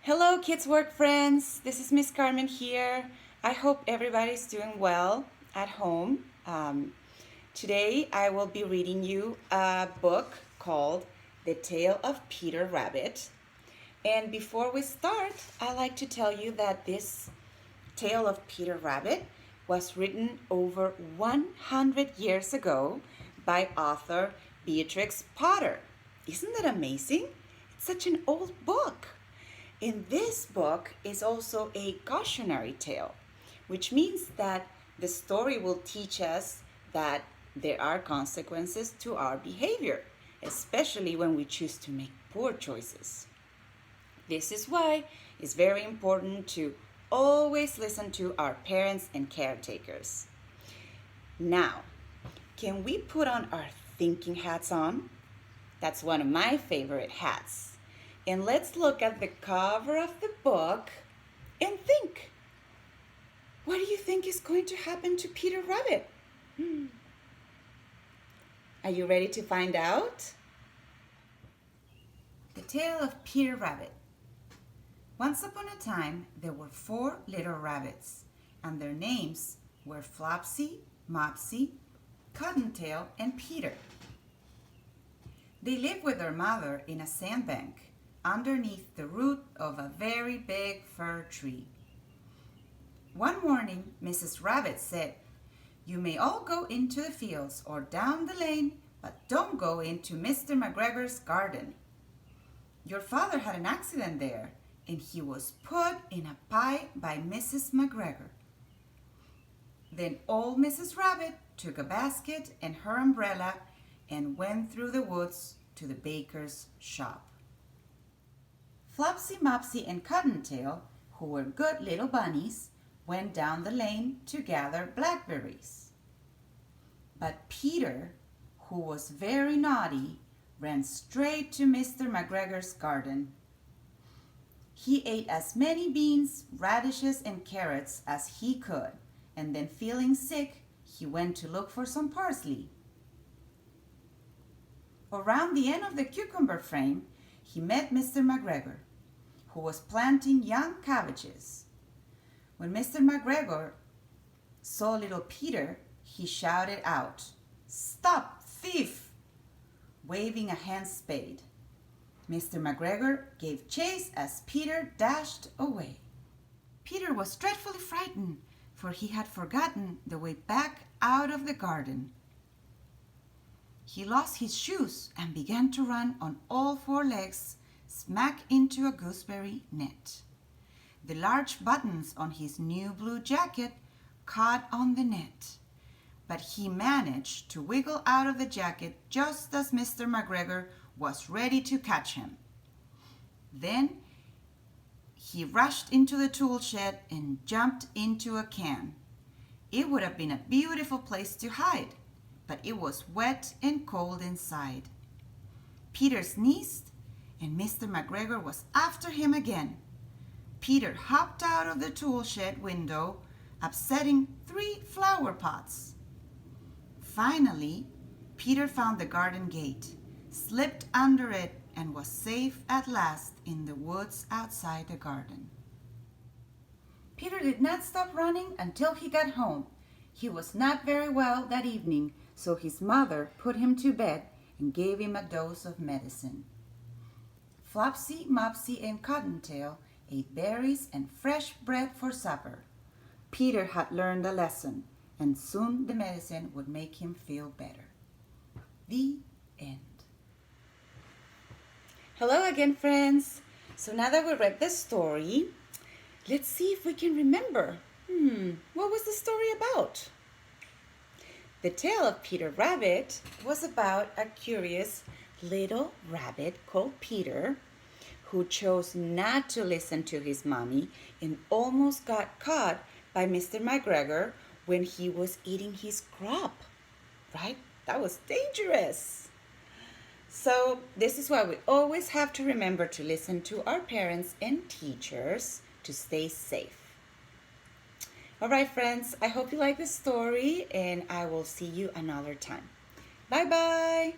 Hello, Kids Work friends. This is Miss Carmen here. I hope everybody's doing well at home. Today, I will be reading you a book called The Tale of Peter Rabbit. And before we start, I'd like to tell you that this Tale of Peter Rabbit was written over 100 years ago by author Beatrix Potter. Isn't that amazing? It's such an old book. In this book is also a cautionary tale, which means that the story will teach us that there are consequences to our behavior, especially when we choose to make poor choices. This is why it's very important to always listen to our parents and caretakers. Now, can we put on our thinking hats on? That's one of my favorite hats. And let's look at the cover of the book and think. What do you think is going to happen to Peter Rabbit? Are you ready to find out? The Tale of Peter Rabbit. Once upon a time, there were 4 little rabbits, and their names were Flopsy, Mopsy, Cottontail, and Peter. They lived with their mother in a sandbank underneath the root of a very big fir tree. One morning, Mrs. Rabbit said, "You may all go into the fields or down the lane, but don't go into Mr. McGregor's garden. Your father had an accident there, and he was put in a pie by Mrs. McGregor." Then old Mrs. Rabbit took a basket and her umbrella and went through the woods to the baker's shop. Flopsy, Mopsy, and Cottontail, who were good little bunnies, went down the lane to gather blackberries. But Peter, who was very naughty, ran straight to Mr. McGregor's garden. He ate as many beans, radishes, and carrots as he could, and then feeling sick, he went to look for some parsley. Around the end of the cucumber frame, he met Mr. McGregor, who was planting young cabbages. When Mr. McGregor saw little Peter, he shouted out, "Stop, thief!" waving a hand spade. Mr. McGregor gave chase as Peter dashed away. Peter was dreadfully frightened, for he had forgotten the way back out of the garden. He lost his shoes and began to run on all 4 legs, smack into a gooseberry net. The large buttons on his new blue jacket caught on the net, but he managed to wiggle out of the jacket just as Mr. McGregor was ready to catch him. Then he rushed into the tool shed and jumped into a can. It would have been a beautiful place to hide, but it was wet and cold inside. Peter sneezed, and Mr. McGregor was after him again. Peter hopped out of the tool shed window, upsetting 3 flower pots. Finally, Peter found the garden gate, slipped under it, and was safe at last in the woods outside the garden. Peter did not stop running until he got home. He was not very well that evening, so his mother put him to bed and gave him a dose of medicine. Flopsy, Mopsy, and Cottontail ate berries and fresh bread for supper. Peter had learned a lesson, and soon the medicine would make him feel better. The end. Hello again, friends. So now that we read the story, let's see if we can remember. What was the story about? The Tale of Peter Rabbit was about a curious little rabbit called Peter who chose not to listen to his mommy and almost got caught by Mr. McGregor when he was eating his crop, right? That was dangerous. So this is why we always have to remember to listen to our parents and teachers to stay safe. All right, friends, I hope you like this story, and I will see you another time. Bye-bye.